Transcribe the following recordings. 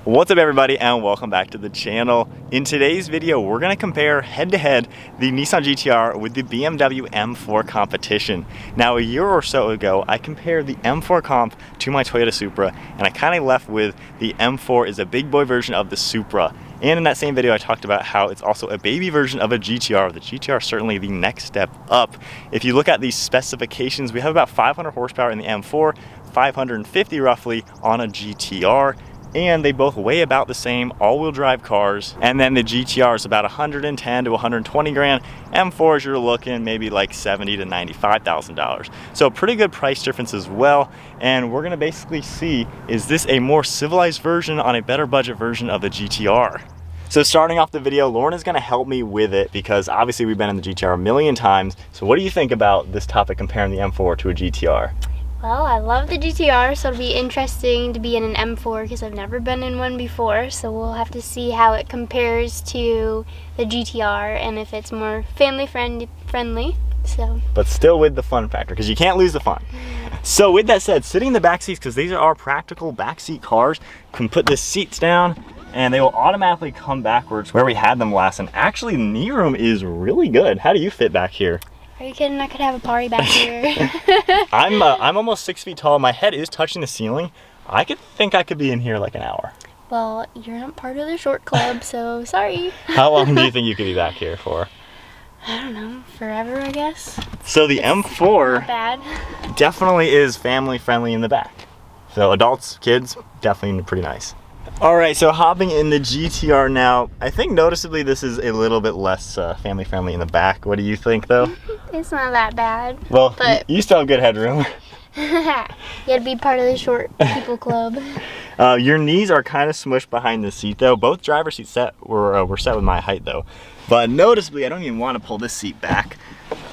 What's up everybody and welcome back to the channel. In today's video we're going to compare head-to-head the Nissan GTR with the BMW M4 Competition. Now a year or so ago I compared the M4 Comp to my Toyota Supra and I kind of left with the M4 is a big boy version of the Supra. And in that same video I talked about how it's also a baby version of a GTR. The GTR is certainly the next step up. If you look at these specifications, we have about 500 horsepower in the M4, 550 roughly on a GTR. And they both weigh about the same, all-wheel drive cars. And then the GTR is about 110 to 120 grand. M4s you're looking maybe like $70,000 to $95,000. So pretty good price difference as well. And we're gonna basically see, is this a more civilized version on a better budget version of the GTR? So starting off the video, Lauren is gonna help me with it because obviously we've been in the GTR a million times. So what do you think about this topic comparing the M4 to a GTR? Well, I love the GTR, so it'll be interesting to be in an M4 because I've never been in one before. So we'll have to see how it compares to the GTR and if it's more family friendly. So, but still with the fun factor because you can't lose the fun. So with that said, sitting in the back seats, because these are our practical backseat cars, can put the seats down and they will automatically come backwards where we had them last. And actually, knee room is really good. How do you fit back here? Are you kidding? I could have a party back here. I'm almost 6 feet tall. My head is touching the ceiling. I think I could be in here like an hour. Well, you're not part of the short club, so sorry. How long do you think you could be back here for? I don't know, forever, I guess. So the M4 not bad. Definitely is family friendly in the back. So adults, kids, definitely pretty nice. All right, so hopping in the GTR now, I think noticeably this is a little bit less family friendly in the back. What do you think though? It's not that bad. Well, but you still have good headroom. You gotta be part of the short people club. Your knees are kind of smushed behind the seat though. Both driver seats were set with my height though. But noticeably, I don't even want to pull this seat back.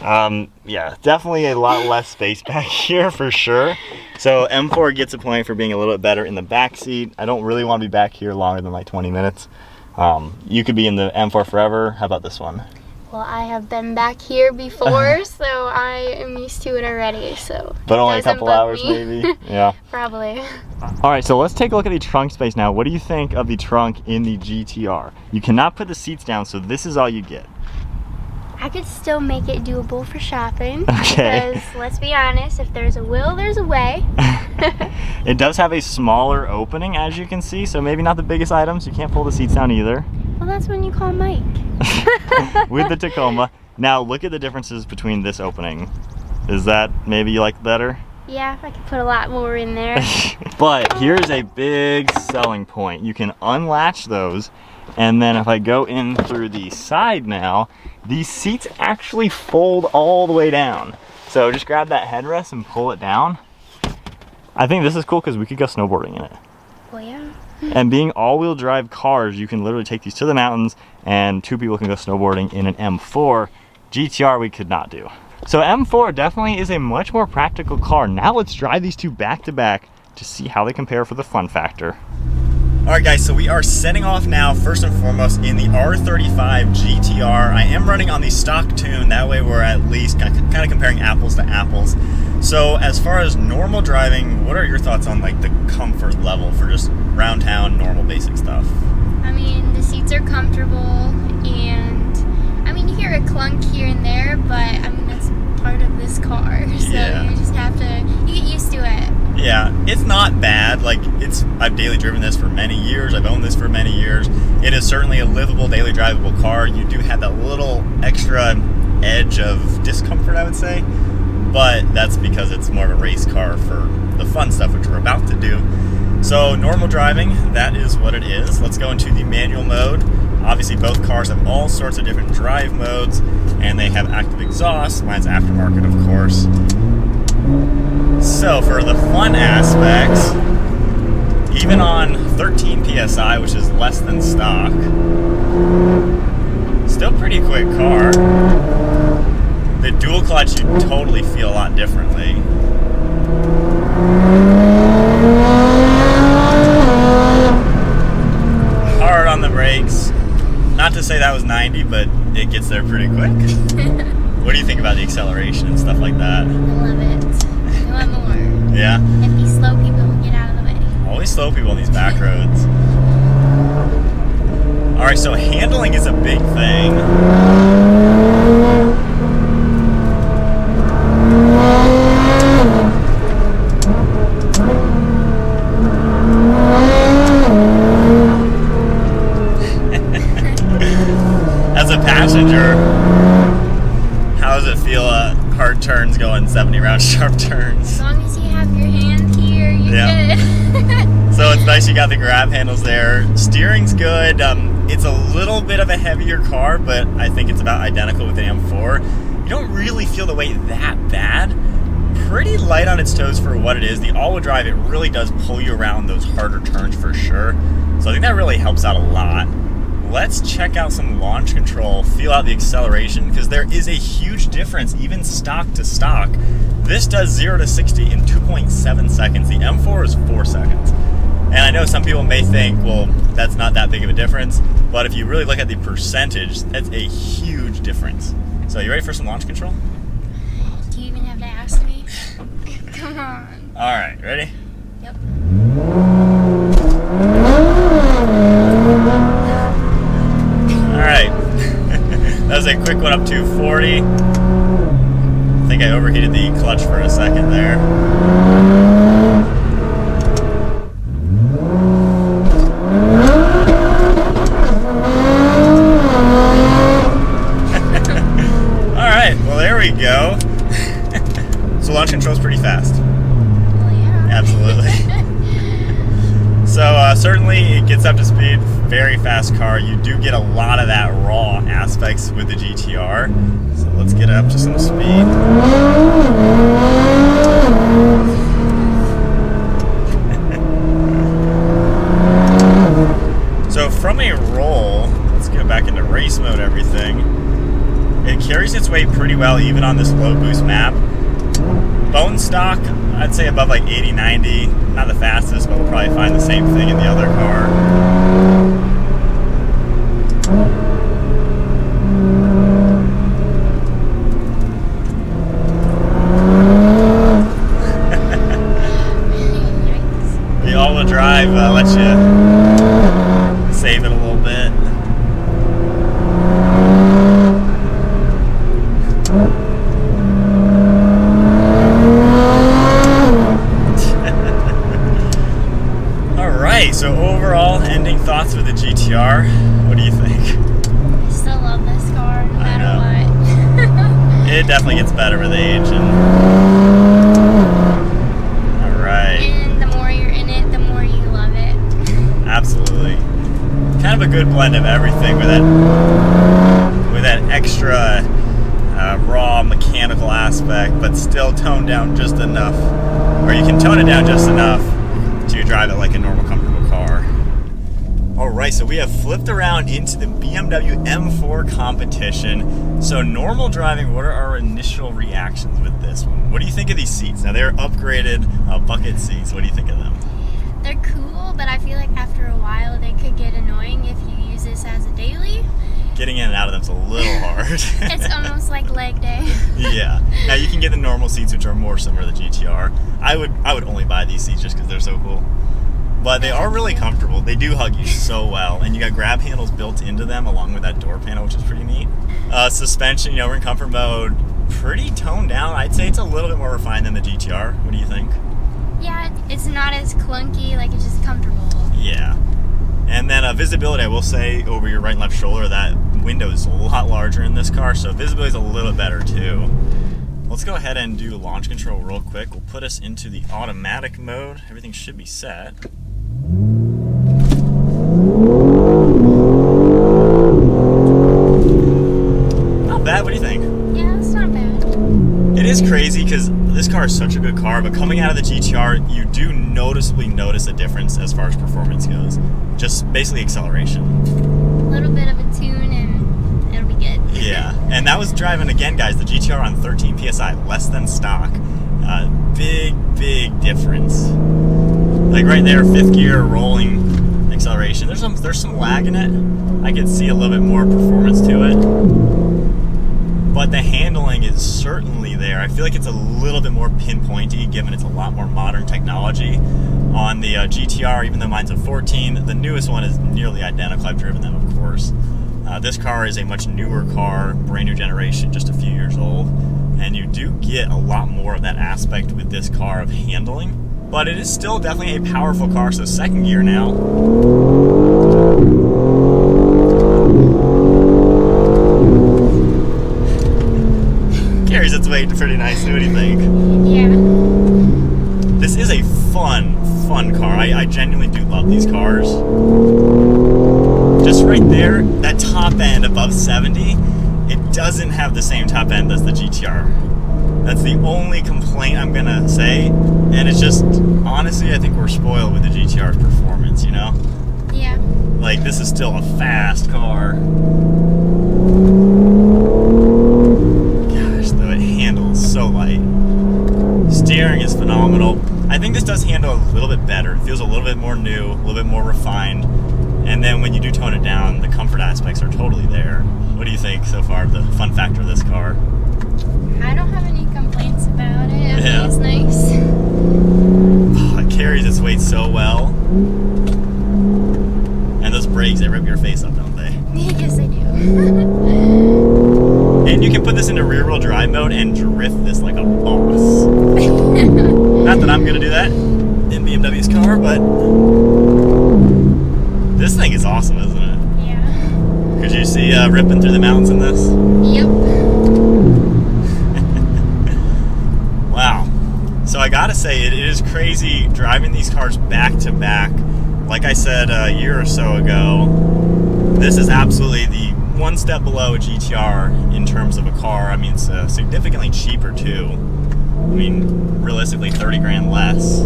Yeah, definitely a lot less space back here for sure. So M4 gets a point for being a little bit better in the back seat. I don't really want to be back here longer than like 20 minutes. You could be in the M4 forever. How about this one? Well, I have been back here before, so I am used to it already. So, but only a couple hours maybe. Yeah. Probably. All right, so let's take a look at the trunk space now. What do you think of the trunk in the GTR? You cannot put the seats down, so this is all you get. I could still make it doable for shopping. Okay. Because let's be honest, if there's a will, there's a way. It does have a smaller opening, as you can see, so maybe not the biggest items. You can't pull the seats down either. Well, that's when you call Mike. With the Tacoma. Now look at the differences between this opening. Is that maybe you like better? Yeah, I could put a lot more in there. But here's a big selling point. You can unlatch those, and then if I go in through the side now, these seats actually fold all the way down. So just grab that headrest and pull it down. I think this is cool because we could go snowboarding in it. Well, yeah. And being all-wheel drive cars, you can literally take these to the mountains and two people can go snowboarding in an M4. GTR we could not do. So M4 definitely is a much more practical car. Now let's drive these two back to back to see how they compare for the fun factor. All right guys, so we are setting off now first and foremost in the R35 GTR. I am running on the stock tune, that way we're at least kind of comparing apples to apples. So as far as normal driving, what are your thoughts on like the comfort level for just round town, normal basic stuff? I mean, the seats are comfortable and I mean you hear a clunk here and there, but I mean that's part of this car. So yeah. You just have to, you get used to it. Yeah, it's not bad. Like I've daily driven this for many years. I've owned this for many years. It is certainly a livable, daily drivable car. You do have that little extra edge of discomfort, I would say, but that's because it's more of a race car for the fun stuff, which we're about to do. So normal driving, that is what it is. Let's go into the manual mode. Obviously both cars have all sorts of different drive modes and they have active exhaust. Mine's aftermarket, of course. So for the fun aspects, even on 13 PSI, which is less than stock, still pretty quick car. The dual clutch you totally feel a lot differently. Hard on the brakes. Not to say that was 90, but it gets there pretty quick. What do you think about the acceleration and stuff like that? I love it. I want more. Yeah? If these slow people will get out of the way. slopey on these back roads. All right, so handling is a big thing. As a passenger, how does it feel hard turns going 70 round sharp turns? As long as you have your hand here, you're good. So it's nice you got the grab handles there. Steering's good. It's a little bit of a heavier car, but I think it's about identical with the M4. You don't really feel the weight that bad. Pretty light on its toes for what it is. The all-wheel drive, it really does pull you around those harder turns for sure. So I think that really helps out a lot. Let's check out some launch control, feel out the acceleration, because there is a huge difference, even stock to stock. This does 0 to 60 in 2.7 seconds. The M4 is 4 seconds. And I know some people may think, well, that's not that big of a difference, but if you really look at the percentage, that's a huge difference. So you ready for some launch control? Do you even have to ask me? Come on. All right, ready? Yep. Alright, that was a quick one up to 40. I think I overheated the clutch for a second there. Alright, well there we go. So launch control's pretty fast. Well, yeah. Absolutely. So certainly it gets up to speed, very fast car. You do get a lot of that raw aspects with the GTR. So let's get it up to some speed. So from a roll, let's get back into race mode, everything. It carries its weight pretty well even on this low boost map. Bone stock, I'd say above like 80, 90. Not the fastest, but we'll probably find the same thing in the other car. The all-wheel drive lets you save it a little bit. So overall, ending thoughts with the GTR, what do you think? I still love this car, no matter what. It definitely gets better with age. Alright. And the more you're in it, the more you love it. Absolutely. Kind of a good blend of everything with that extra raw mechanical aspect, but still toned down just enough, or you can tone it down just enough to drive it like a normal comfortable car. Alright, so we have flipped around into the BMW M4 Competition. So normal driving, what are our initial reactions with this one? What do you think of these seats? Now they're upgraded bucket seats. What do you think of them? They're cool, but I feel like after a while they could get annoying if you use this as a daily. Getting in and out of them's a little hard. It's almost like leg day. Yeah. Now you can get the normal seats, which are more similar to the GTR. I would only buy these seats just because they're so cool. But they are really comfortable. They do hug you so well, and you got grab handles built into them along with that door panel, which is pretty neat. Suspension, we're in comfort mode, pretty toned down. I'd say it's a little bit more refined than the GTR. What do you think? Yeah, it's not as clunky, like it's just comfortable. Yeah. And then visibility, I will say, over your right and left shoulder, that window is a lot larger in this car, so visibility is a little bit better too. Let's go ahead and do launch control real quick. We'll put us into the automatic mode. Everything should be set. Not bad, what do you think? Yeah, it's not bad. It is crazy because this car is such a good car, but coming out of the GTR, you do noticeably notice a difference as far as performance goes. Just basically acceleration. A little bit of a tune and it'll be good. Yeah, and that was driving, again guys, the GTR on 13 PSI, less than stock. Big difference. Like right there, 5th gear, rolling acceleration. There's some lag in it. I could see a little bit more performance to it. but the handling is certainly there. I feel like it's a little bit more pinpointy given it's a lot more modern technology. On the GTR, even though mine's a 14, the newest one is nearly identical. I've driven them, of course. This car is a much newer car, brand new generation, just a few years old, and you do get a lot more of that aspect with this car of handling, but it is still definitely a powerful car. So second gear now. Carries its weight pretty nicely. What do you think? Yeah. This is a fun car. I genuinely do love these cars. Just right there, that top end above 70, it doesn't have the same top end as the GTR. That's the only complaint I'm gonna say, and it's just, honestly, I think we're spoiled with the GTR's performance, you know? Yeah. Like, this is still a fast car. Gosh, though, it handles so light. Steering is phenomenal. I think this does handle a little bit better. It feels a little bit more new, a little bit more refined. And then when you do tone it down, the comfort aspects are totally there. What do you think so far of the fun factor of this car? I don't have any complaints about it. I Yeah. mean, it's nice. Oh, it carries its weight so well. And those brakes, they rip your face up, don't they? Yes, I do. And you can put this into rear-wheel drive mode and drift this like a boss. Not that I'm gonna do that in BMW's car, but this thing is awesome, isn't it? Yeah. Could you see ripping through the mountains in this? Yep. Wow. So I gotta say, it is crazy driving these cars back to back. Like I said a year or so ago, this is absolutely the one step below a GTR in terms of a car. I mean, it's significantly cheaper too. I mean, realistically, 30 grand less.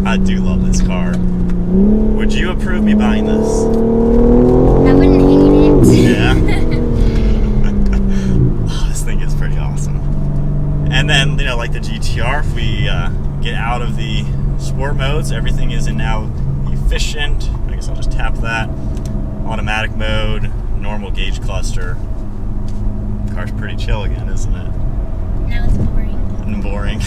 I do love this car. Would you approve me buying this? I wouldn't hate it. Yeah. Oh, this thing is pretty awesome. And then, you know, like the GTR, if we get out of the sport modes, everything is in now efficient. I guess I'll just tap that. Automatic mode, normal gauge cluster. Car's pretty chill again, isn't it? Now it's boring. And boring.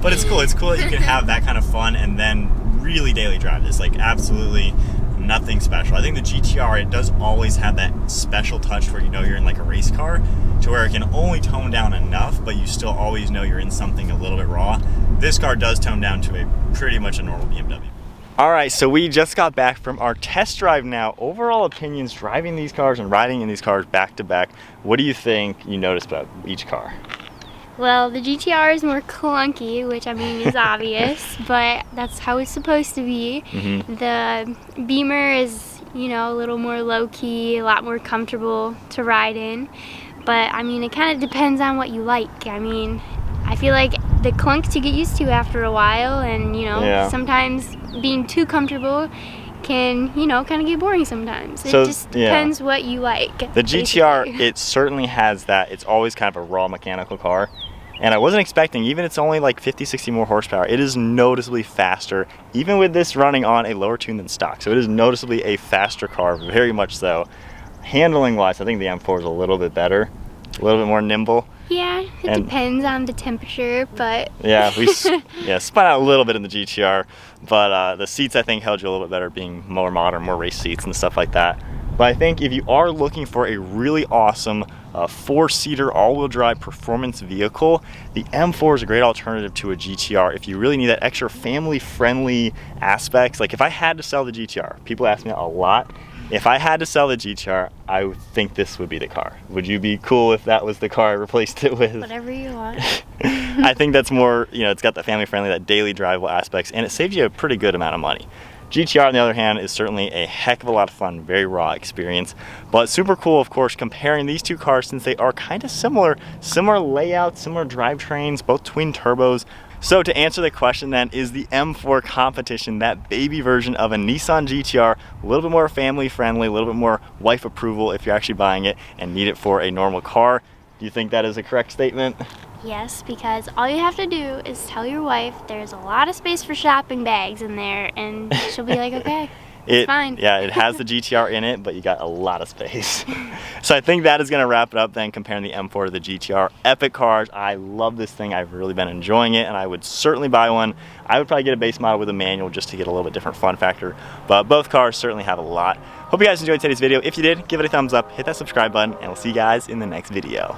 But it's cool. It's cool that you can have that kind of fun and then really daily drive this. Like, absolutely nothing special. I think the GTR, it does always have that special touch where you know you're in like a race car, to where it can only tone down enough, but you still always know you're in something a little bit raw. This car does tone down to a pretty much a normal BMW. All right, so we just got back from our test drive now. Overall opinions driving these cars and riding in these cars back to back. What do you think you noticed about each car? Well, the GTR is more clunky, which I mean is obvious, but that's how it's supposed to be. Mm-hmm. The Beamer is, you know, a little more low-key, a lot more comfortable to ride in. But I mean, it kind of depends on what you like. I mean, I feel like the clunks you get used to after a while, and you know, sometimes being too comfortable can, you know, kind of get boring sometimes. So it just depends what you like. The GTR, it certainly has that. It's always kind of a raw mechanical car. And I wasn't expecting, even it's only like 50, 60 more horsepower, it is noticeably faster, even with this running on a lower tune than stock. So it is noticeably a faster car, very much so. Handling wise, I think the M4 is a little bit better, a little bit more nimble. Yeah, it depends on the temperature, but... Yeah, we spun out a little bit in the GTR, but the seats I think held you a little bit better, being more modern, more race seats and stuff like that. But I think if you are looking for a really awesome four-seater all-wheel drive performance vehicle, the M4 is a great alternative to a GTR. If you really need that extra family-friendly aspects, like if I had to sell the GTR, people ask me a lot, if I had to sell the GTR, I would think this would be the car. Would you be cool if that was the car I replaced it with? Whatever you want. I think that's more, you know, it's got that family-friendly, that daily drivable aspects, and it saves you a pretty good amount of money. GTR, on the other hand, is certainly a heck of a lot of fun, very raw experience, but super cool, of course, comparing these two cars since they are kind of similar layouts, similar drivetrains, both twin turbos. So to answer the question then, is the M4 Competition that baby version of a Nissan GTR, a little bit more family friendly, a little bit more wife approval if you're actually buying it and need it for a normal car? Do you think that is a correct statement? Yes, because all you have to do is tell your wife there's a lot of space for shopping bags in there, and she'll be like, okay. fine. Yeah, it has the GTR in it, but you got a lot of space. So I think that is gonna wrap it up then, comparing the M4 to the GTR. Epic cars. I love this thing. I've really been enjoying it, and I would certainly buy one. I would probably get a base model with a manual just to get a little bit different fun factor, but both cars certainly have a lot. Hope you guys enjoyed today's video. If you did, give it a thumbs up, hit that subscribe button, and we'll see you guys in the next video.